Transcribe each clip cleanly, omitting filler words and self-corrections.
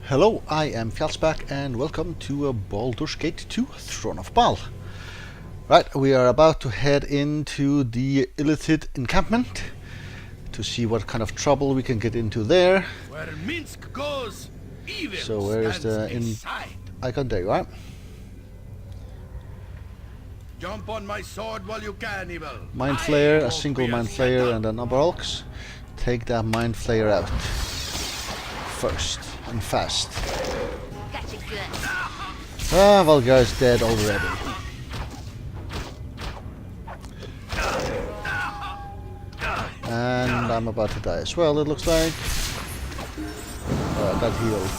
Hello, I am Fjallsback and welcome to Baldur's Gate 2 Throne of Bhaal. Right, we are about to head into the Illithid encampment to see what kind of trouble we can get into there. Where Minsk goes, evil So where is the icon? There you are. Jump on my sword while you can, evil. Mind Flayer, a single Mind Flayer and a number of orcs. Take that Mind Flayer out first and fast. Gotcha good. Ah, Valgar is dead already. And I'm about to die as well, it looks like. Got healed.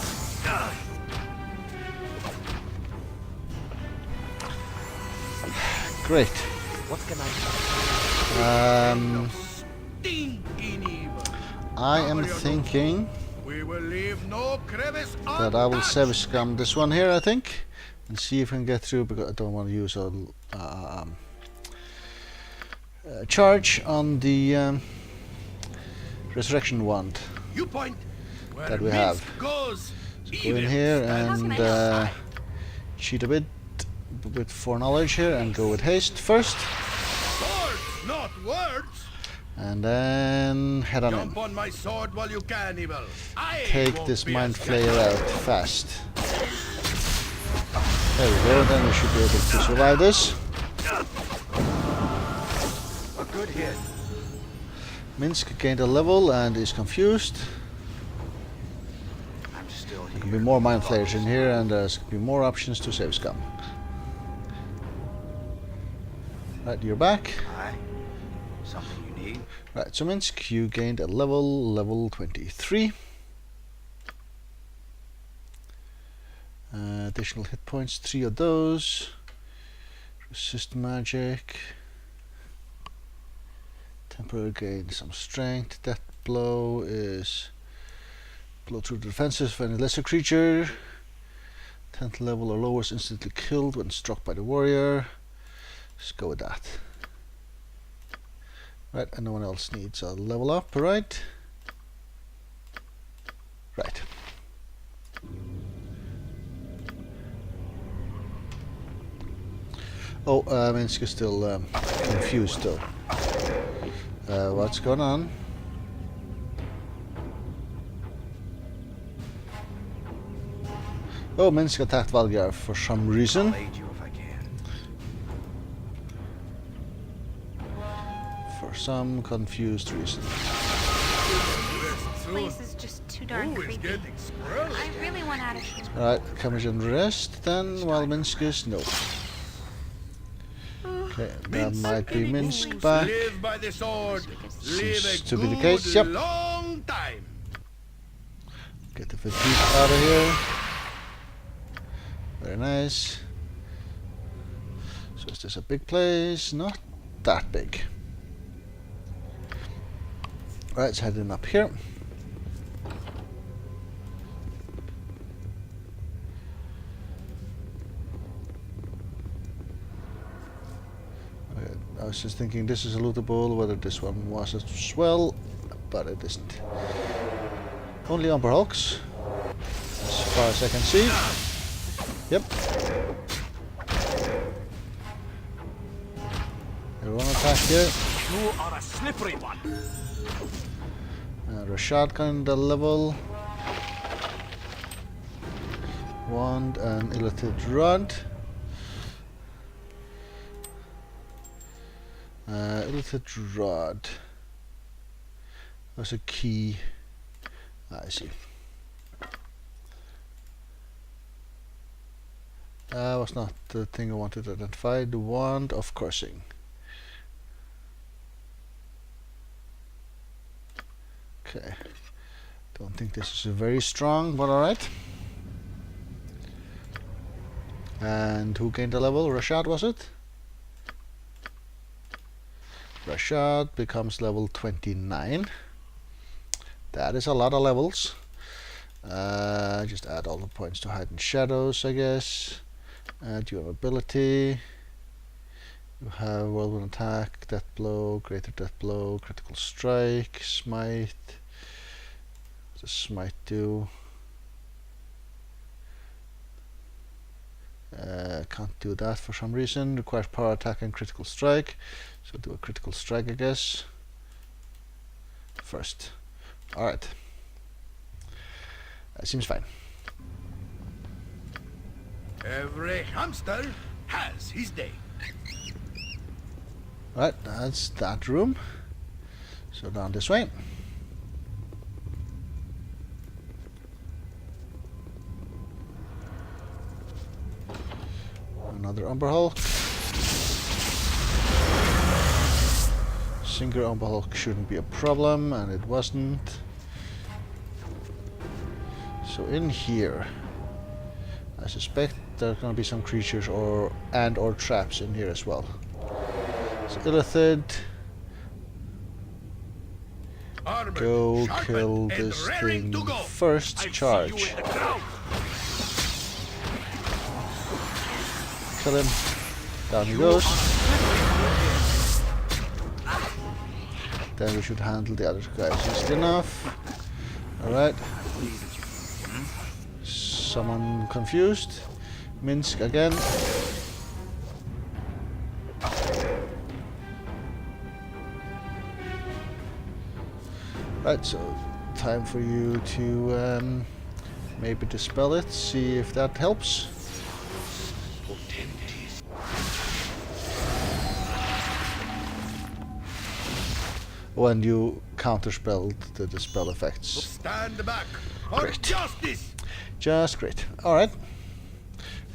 Great. What can I am thinking We will leave no crevice that I will save scum this one here, I think, and see if I can get through, because I don't want to use a charge on the resurrection wand You point that we have. Goes, So go in here and cheat a bit with foreknowledge here and go with haste first, Swords, not words. and then head on Jump in. on my sword while you can, evil. I Take won't this be Mind a Flayer out fast. There we go, then we should be able to survive this. a good hit? Minsk gained a level and is confused. I'm still There here. can be more Mind Flayers in here, and there's going to be more options to save scum. Right, you're back. Aye. Something you need? Right, so Minsk, you gained a level 23. Additional hit points, 3 of those. Resist magic. Temporary gain some strength. Death blow is blow through the defenses for any lesser creature. 10th level or lower is instantly killed when struck by the warrior. Let's go with that. Right, and no one else needs a level up, right? Right. Oh, Minsk is still confused though. What's going on? Oh, Minsk attacked Valgar for some reason. I'll aid you if I can. For some confused reason. This place is just too darn Who is creepy. getting squirrely? I really want out of here. Alright, Camergen rest then, while Minsk is no. Okay, that might be Minsk back. Live by the sword. Live Seems a to be the good case, yep. long time. Get the fatigue out of here. Very nice. So is this a big place? Not that big. Right, let's head in up here. Okay, I was just thinking this is a lootable, whether this one was as well, but it isn't. Only Umber Hulks, as far as I can see. Yep. Everyone attack here. You are a slippery one. Rashad kind of level. Wand and Illithid Rod. Illithid Rod. There's a key. I see. That was not the thing I wanted to identify. The Wand of Cursing. Okay. Don't think this is very strong, but alright. And who gained a level? Rashad, was it? Rashad becomes level 29. That is a lot of levels. Just add all the points to hide in shadows, I guess. Add your ability. You have whirlwind attack, death blow, greater death blow, critical strike, smite. What does smite do? Can't do that for some reason. Requires power attack and critical strike. So do a critical strike, I guess. First. Alright. That seems fine. Every hamster has his day. Right, that's that room. So down this way. Another Umber Hulk. Single Umber Hulk shouldn't be a problem, and it wasn't. So in here, I suspect there's gonna be some creatures or traps in here as well. So Illithid, Armored, go sharpened, kill and this raring thing to go. first. I'll see Charge. you in the crowd. Kill him. Down he goes. Then we should handle the other guys easily enough. Alright. Someone confused. Minsk again. Right, so time for you to maybe dispel it, see if that helps. Oh, and you counterspelled the spell effects. Stand back for Great. justice. Just great. Alright.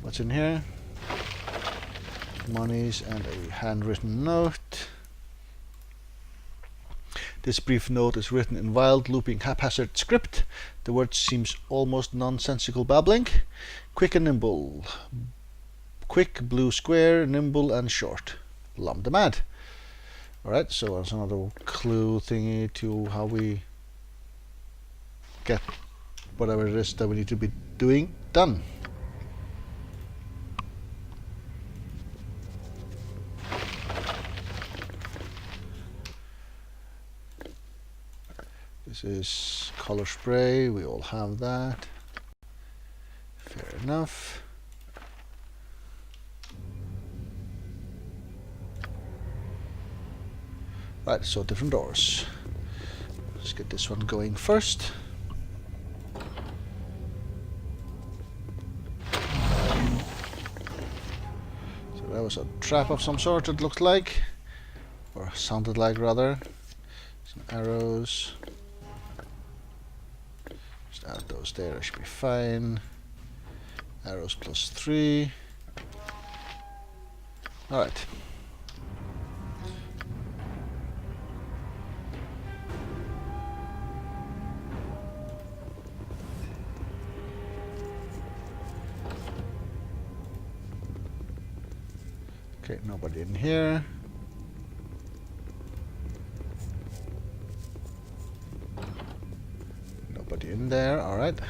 What's in here? Monies and a handwritten note. This brief note is written in wild, looping, haphazard script. The word seems almost nonsensical babbling. Quick and nimble. Quick, blue square, nimble and short. Lum the mad. Alright, so that's another clue thingy to how we get whatever it is that we need to be doing done. This is color spray, we all have that. Fair enough. Right, so different doors. Let's get this one going first. So that was a trap of some sort, it looked like. Or sounded like, rather. Some arrows. Just add those there, that should be fine. Arrows +3. Alright. Okay, nobody in here. Nobody in there, alright.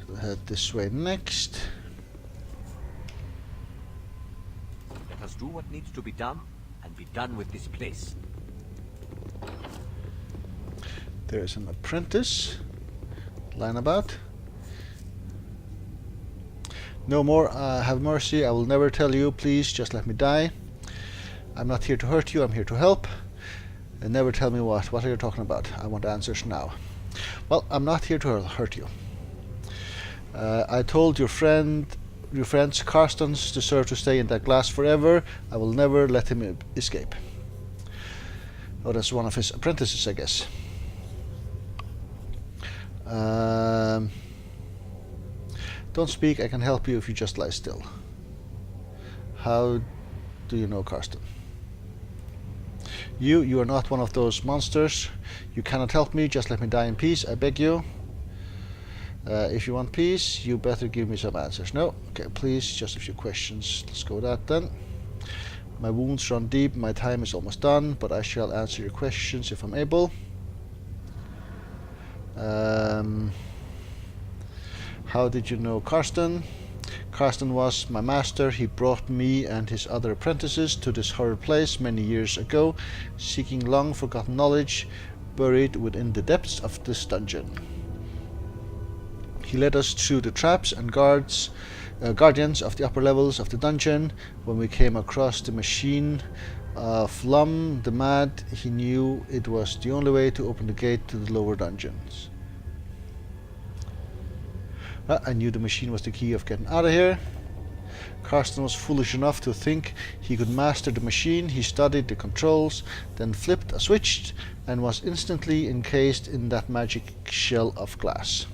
So head this way next. Let us do what needs to be done and be done with this place. There's an apprentice lying about. No more, have mercy, I will never tell you, please just let me die. I'm not here to hurt you, I'm here to help. And never tell me what are you talking about? I want answers now. Well, I'm not here to hurt you. I told your friends Carstens deserve to stay in that glass forever. I will never let him escape. Oh, that's one of his apprentices, I guess. Don't speak, I can help you if you just lie still. How do you know Karsten? You are not one of those monsters. You cannot help me, just let me die in peace, I beg you. If you want peace, you better give me some answers. No? Okay, please, just a few questions. Let's go with that then. My wounds run deep, my time is almost done, but I shall answer your questions if I'm able. How did you know Karsten? Karsten was my master. He brought me and his other apprentices to this horrid place many years ago, seeking long forgotten knowledge buried within the depths of this dungeon. He led us through the traps and guards guardians of the upper levels of the dungeon. When we came across the machine of Lum the Mad, he knew it was the only way to open the gate to the lower dungeons. I knew the machine was the key of getting out of here. Karsten was foolish enough to think he could master the machine. He studied the controls, then flipped a switch and was instantly encased in that magic shell of glass.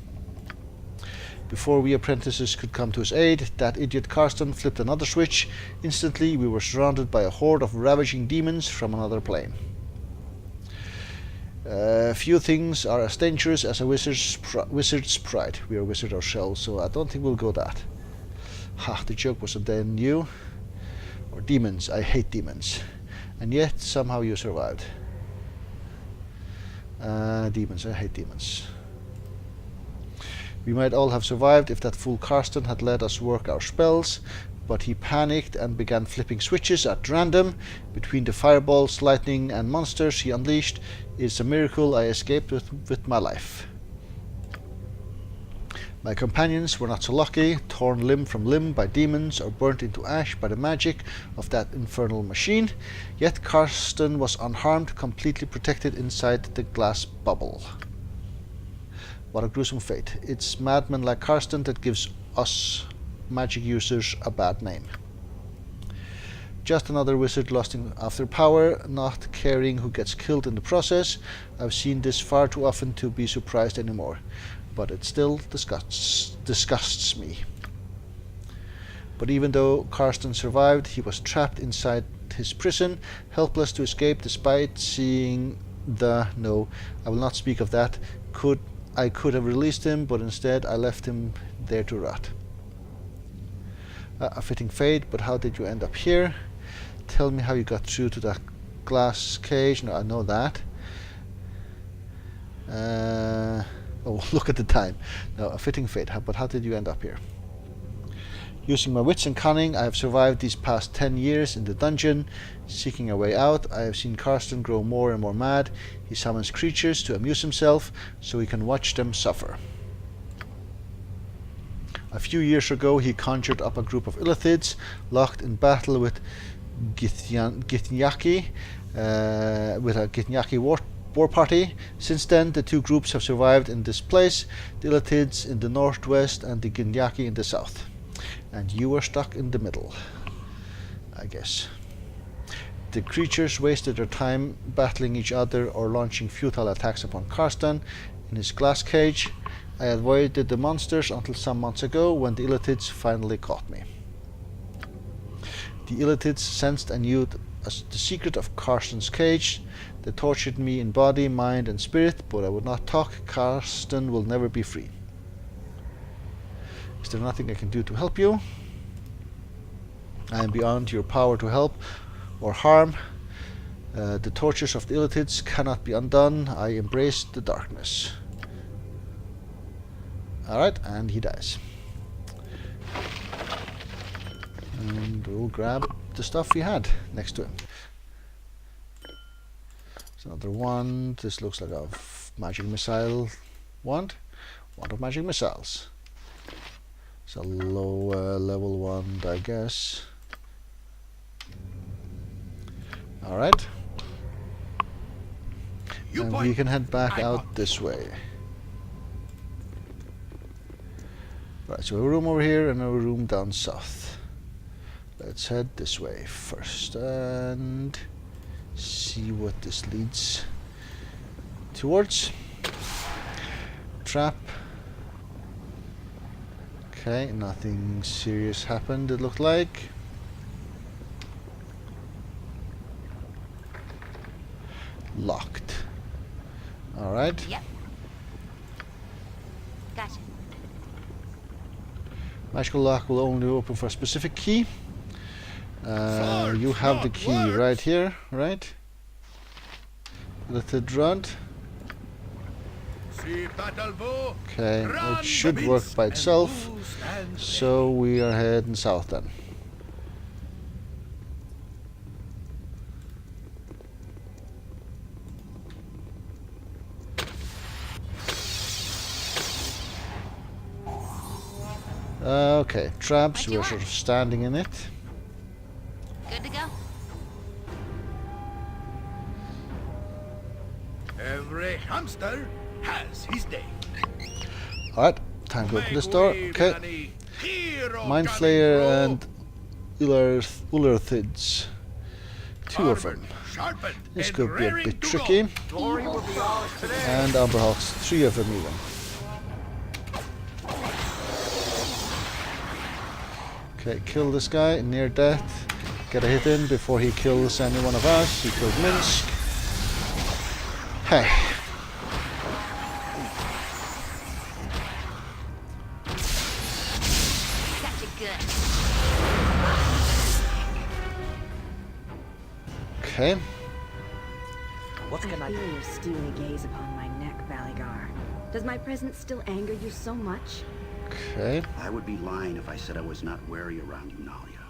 Before we apprentices could come to his aid, that idiot Karsten flipped another switch. Instantly we were surrounded by a horde of ravaging demons from another plane. Few things are as dangerous as a wizard's pride. We are wizards ourselves, so I don't think we'll go that. Ha, the joke was then you. Or demons. I hate demons. And yet, somehow you survived. Demons. I hate demons. We might all have survived if that fool Karsten had let us work our spells, but he panicked and began flipping switches at random between the fireballs, lightning and monsters he unleashed. It's a miracle I escaped with my life. My companions were not so lucky, torn limb from limb by demons or burnt into ash by the magic of that infernal machine, yet Karsten was unharmed, completely protected inside the glass bubble. What a gruesome fate. It's madmen like Karsten that gives us magic users a bad name. Just another wizard lost after power, not caring who gets killed in the process. I've seen this far too often to be surprised anymore. But it still disgusts me. But even though Karsten survived, he was trapped inside his prison, helpless to escape despite seeing the... No, I will not speak of that. I could have released him, but instead I left him there to rot. A fitting fate, but how did you end up here? Tell me how you got through to that glass cage. No, I know that. Oh, look at the time. No, a fitting fate. But how did you end up here? Using my wits and cunning, I have survived these past 10 years in the dungeon, seeking a way out. I have seen Karsten grow more and more mad. He summons creatures to amuse himself, so he can watch them suffer. A few years ago, he conjured up a group of illithids, locked in battle with Githyanki, with a Githyanki war party. Since then, the two groups have survived in this place, the illithids in the northwest and the Githyanki in the south. And you were stuck in the middle, I guess. The creatures wasted their time battling each other or launching futile attacks upon Karsten in his glass cage. I avoided the monsters until some months ago when the illithids finally caught me. The illithids sensed and knew the secret of Karsten's cage. They tortured me in body, mind and spirit, but I would not talk. Karsten will never be free. Is there nothing I can do to help you? I am beyond your power to help or harm. The tortures of the illithids cannot be undone. I embrace the darkness. Alright, and he dies. And we'll grab the stuff we had next to him. There's another wand. This looks like a magic missile wand. Wand of magic missiles. It's a low level wand, I guess. Alright. And we can head back out this way. Right, so a room over here and a room down south. Let's head this way first and see what this leads towards. Trap. Okay, nothing serious happened, it looked like. Locked. Alright. Yep. Gotcha. Magical lock will only open for a specific key. You have the key right here, right? Let it run. Okay, it should work by itself. So we are heading south then. Okay, traps, Like you we're sort are. of standing in it. Good to go? Every hamster has his day. Alright, time to open this Make door. way, Okay, Villainy. Hero Mind coming Flayer through. and Ularthids. Two of them. Armored, sharpened, This and could be a raring bit to tricky. go. Glory will be ours today. And Amberhawks, 3 of them even. Okay, kill this guy, near death. Get a hit in before he kills any one of us. He killed Minsk. Hey. Got you good. Okay. What can I I do? feel your steely gaze upon my neck, Baligar. Does my presence still anger you so much? Okay. I would be lying if I said I was not wary around you, Nalia.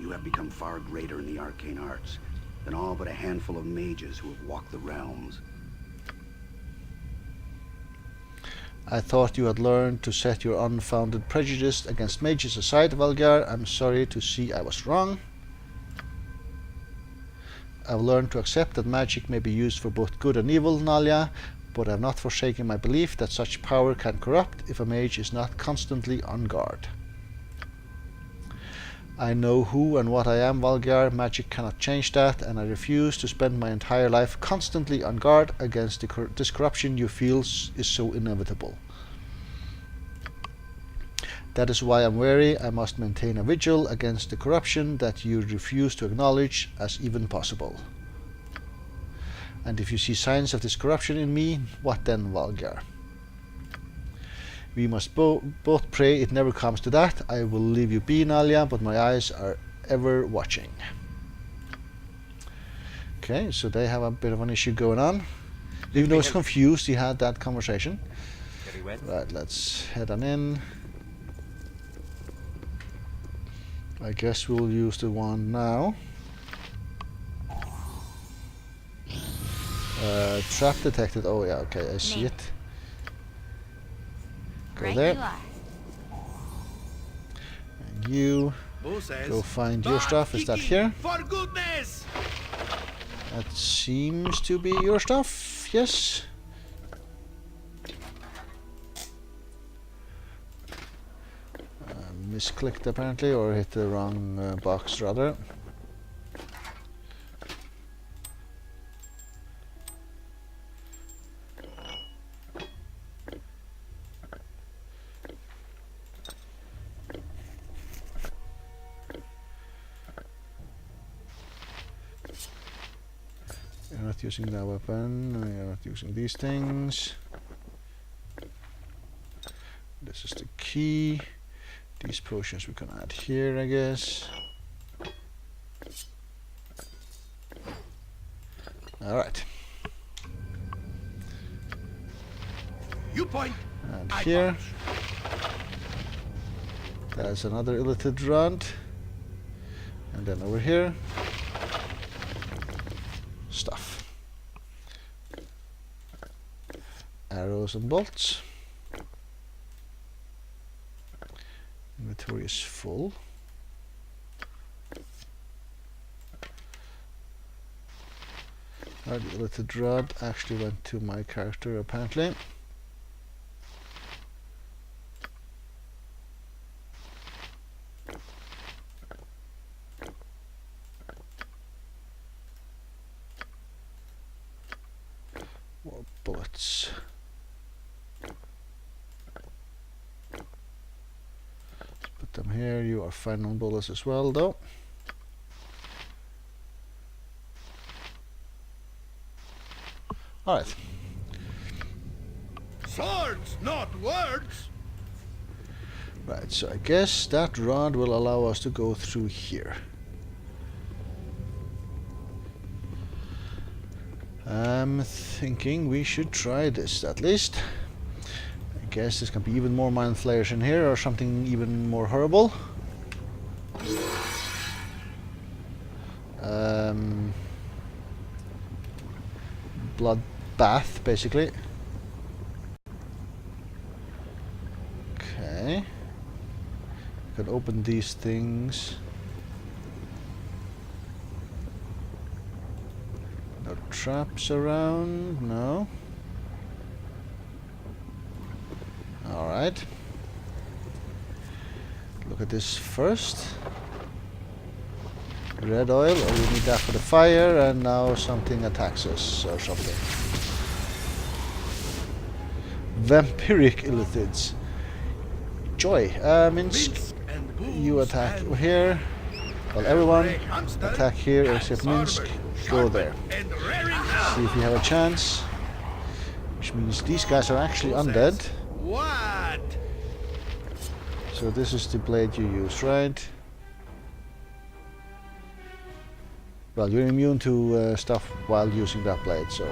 You have become far greater in the arcane arts than all but a handful of mages who have walked the realms. I thought you had learned to set your unfounded prejudice against mages aside, Valgar. I'm sorry to see I was wrong. I've learned to accept that magic may be used for both good and evil, Nalia, but I have not forsaken my belief that such power can corrupt if a mage is not constantly on guard. I know who and what I am, Valgar. Magic cannot change that, and I refuse to spend my entire life constantly on guard against this corruption you feel is so inevitable. That is why I'm wary. I must maintain a vigil against the corruption that you refuse to acknowledge as even possible. And if you see signs of this corruption in me, what then, Valgar? We must both pray it never comes to that. I will leave you be, Nalia, but my eyes are ever watching. Okay, so they have a bit of an issue going on. Even though he's confused, he had that conversation. Very well. Right, let's head on in. I guess we'll use the wand now. Trap detected. Oh yeah, okay, I see Nate. it. Go Right there. you are. And you Who says? go find your "Start stuff. Is that kicking, here? For goodness! That seems to be your stuff. Yes. Misclicked apparently, or hit the wrong box rather. You're not using that weapon, you're not using these things. This is the key. These potions we can add here, I guess. Alright. You point. And I here. punch. There's another illithid rod. And then over here. Stuff. Arrows and bolts. Inventory is full. The illithid rod actually went to my character apparently. More bullets. Put them here. You are fine on bullets as well, though. Alright. Swords, not words. Right, so I guess that rod will allow us to go through here. I'm thinking we should try this at least. I guess there's gonna be even more mind flayers in here or something even more horrible. Blood bath, basically. Okay. Could open these things. No traps around, no. Alright. Look at this first. Red oil, oh, we need that for the fire, and now something attacks us or something. Vampiric illithids. Joy. Minsk, you attack here. Well, everyone attack here except Minsk. Go there. See if you have a chance. Which means these guys are actually undead. What? So this is the blade you use, right? Well, you're immune to stuff while using that blade, so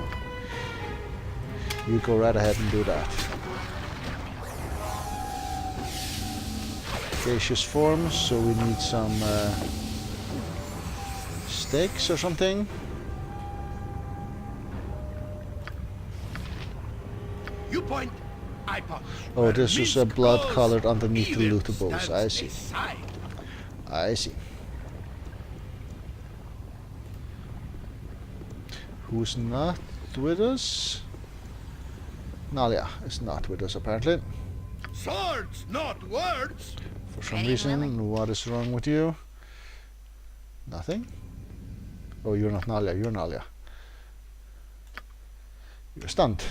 you go right ahead and do that. Gaseous forms, so we need some stakes or something. You point, I punch. Oh, Where this is Minsk blood goes, colored underneath the evil lootables. stands I see. aside. I see. Who's not with us? Nalia is not with us apparently. Swords, not words. For some Ready, reason, Lily? what is wrong with you? Nothing? Oh, you're not Nalia, you're Nalia. You're stunned.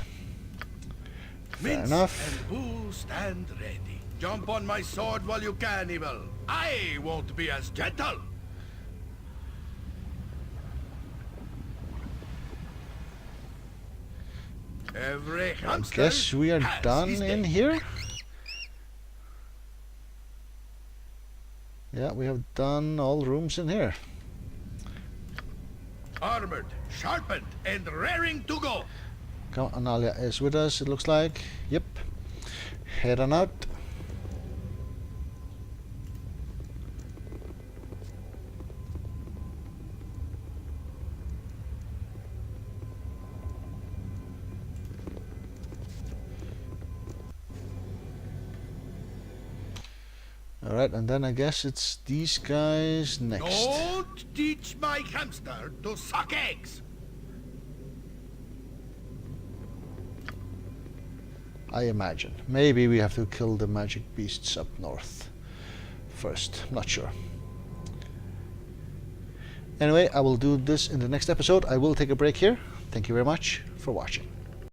Fair Minsk enough. and Bhaal stand ready. Jump on my sword while you can, evil. I won't be as gentle. Every I hamster guess we are has done his in day. here. Yeah, we have done all rooms in here. Armored, sharpened, and raring to go. Come on, Nalia is with us, it looks like. Yep. Head on out. Alright, and then I guess it's these guys next. Don't teach my hamster to suck eggs. I imagine. Maybe we have to kill the magic beasts up north first. Not sure. Anyway, I will do this in the next episode. I will take a break here. Thank you very much for watching.